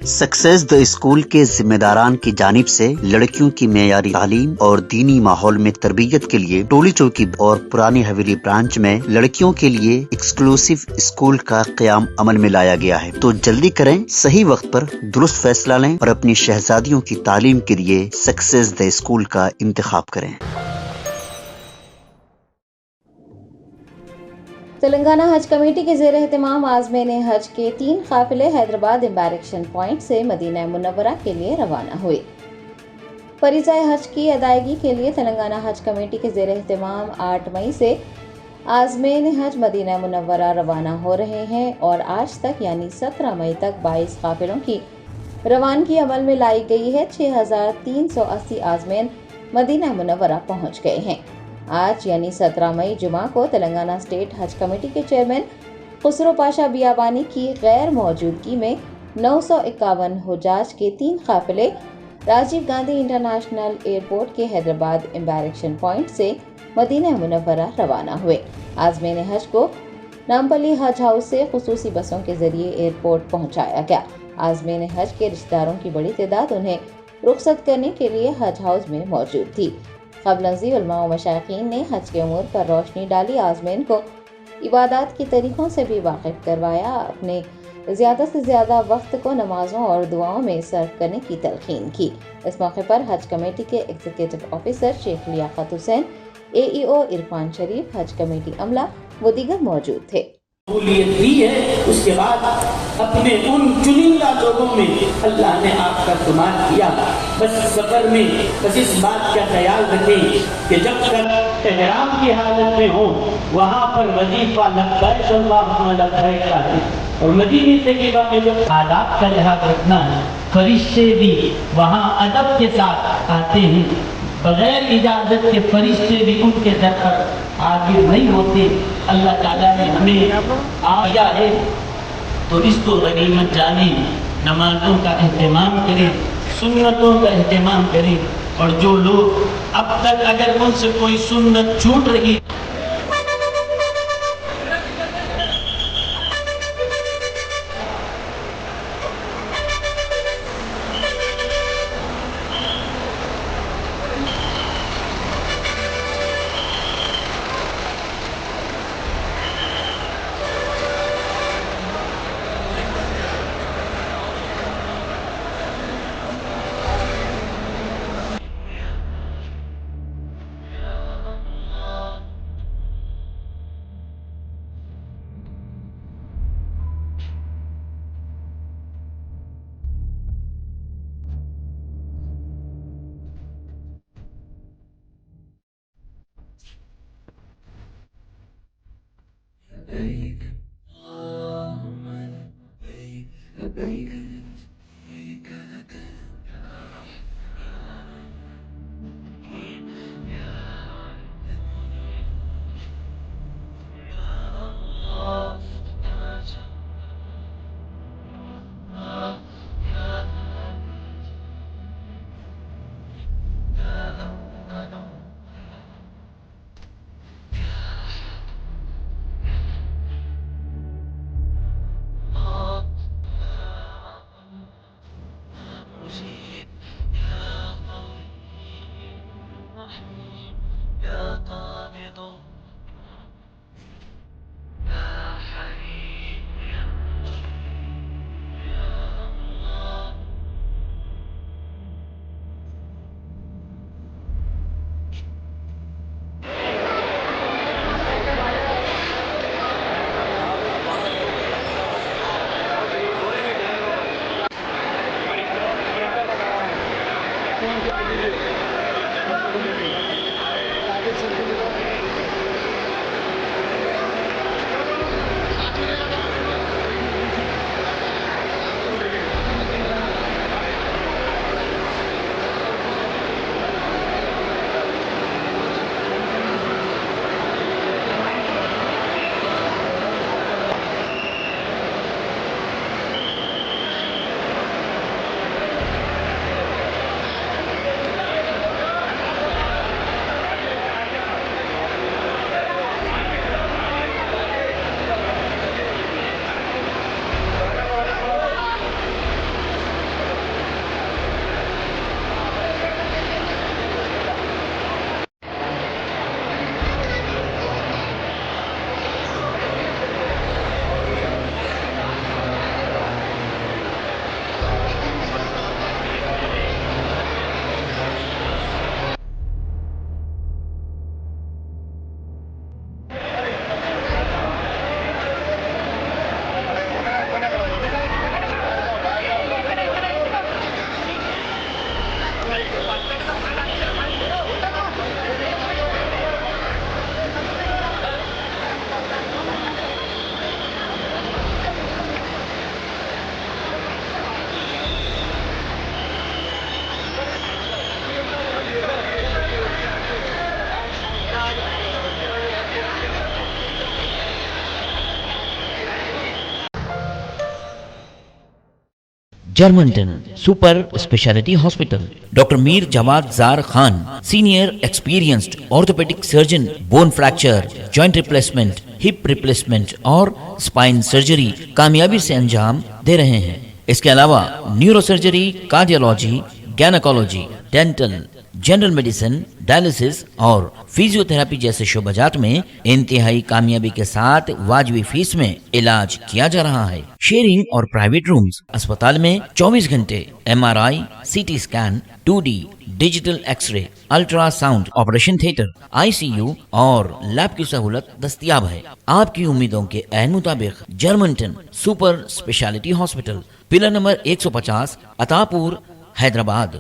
Success the school के जिम्मेदारान की जानिब से लड़कियों की मेयारी तालीम और दीनी माहौल में तरबियत के लिए टोली चौकी और पुरानी हवेली ब्रांच में लड़कियों के लिए एक्सक्लूसिव स्कूल का क़याम अमल में लाया गया है। तो जल्दी करें, सही वक्त पर दुरुस्त फैसला लें और अपनी शहजादियों की तालीम के लिए सक्सेस द स्कूल का इंतखाब करें। तेलंगाना हज कमेटी के ज़ेर एहतमाम आज़मीन हज के 3 काफ़िले हैदराबाद एम्बारेक्शन पॉइंट से मदीना मुनव्वरा के लिए रवाना हुए। फरीज़ा हज की अदायगी के लिए तेलंगाना हज कमेटी के ज़ेर एहतमाम 8 मई से आज़मीन हज मदीना मुनव्वरा रवाना हो रहे हैं और आज तक यानी 17 मई तक 22 काफ़िलों की रवानगी अमल में लाई गई है। 6380 आज़मीन मदीना मुनव्वरा पहुँच गए हैं। आज यानी 17 मई जुमा को तेलंगाना स्टेट हज कमेटी के चेयरमैन खुसरो पाशा बियाबानी की गैर मौजूदगी में 951 हुजाज के 3 काफ़िले राजीव गांधी इंटरनेशनल एयरपोर्ट के हैदराबाद एम्बारेक्शन पॉइंट से मदीना मुनव्वरा रवाना हुए। आज़मीन हज को नामपल्ली हज हाउस से खुसूसी बसों के जरिए एयरपोर्ट पहुंचाया गया। आज़मीन हज के रिश्तेदारों की बड़ी तादाद उन्हें रुखसत करने के लिए हज हाउस में मौजूद थी। क़ब्ल उलमा व मशाइखीन ने हज के उमूर पर रोशनी डाली, आज़मीन को इबादत के तरीक़ों से भी वाकिफ़ करवाया, अपने ज़्यादा से ज़्यादा वक्त को नमाज़ों और दुआओं में सर्व करने की तलक़ीन की। इस मौके पर हज कमेटी के executive officer Sheikh Liaquat Hussain, AEO Irfan Sharif, Haj committee अमला व दीगर मौजूद थे। कबूलियत दी है, उसके बाद अपने उन चुनिंदा लोगों में अल्लाह ने आपका शुमार किया। बस सफर में बस इस बात का ख्याल रखें कि जब तक एहराम की हालत में हो वहाँ पर वजीफा लब्बैक अल्लाहुम्मा लब्बैक का है और मदीने तैयबा में जो आदाब का लिहाज रखना है, फरिश्ते भी वहाँ अदब के साथ आते हैं। बगैर इजाज़त के फरिश्ते भी उनके दर पर आगे नहीं होते। अल्लाह ताला ने हमें आया है तो इसको गनीमत जाने, नमाजों का एहतमाम करें, सुन्नतों का एहतमाम करें। और जो लोग अब तक अगर उनसे कोई सुन्नत छूट रही جرمنٹن super specialty hospital. Doctor Mir Jawad Zar Khan, senior experienced orthopaedic surgeon, bone fracture, joint replacement, hip replacement اور اسپائن سرجری کامیابی سے انجام دے رہے ہیں. اس کے علاوہ neuro surgery, cardiology, gynaecology, dental, general medicine, dialysis اور فزیو تھراپی جیسے شعبات میں انتہائی کامیابی کے ساتھ واجبی فیس میں علاج کیا جا رہا ہے. شیئرنگ اور پرائیویٹ رومز. اسپتال میں 24 گھنٹے MRI, CT scan, 2D digital X ray, ultra sound, operation theatre, ICU اور لیب کی سہولت دستیاب ہے. آپ کی امیدوں کے عین مطابق جرمنٹن super specialty hospital, pillar number 150, عطا پور, حیدرآباد.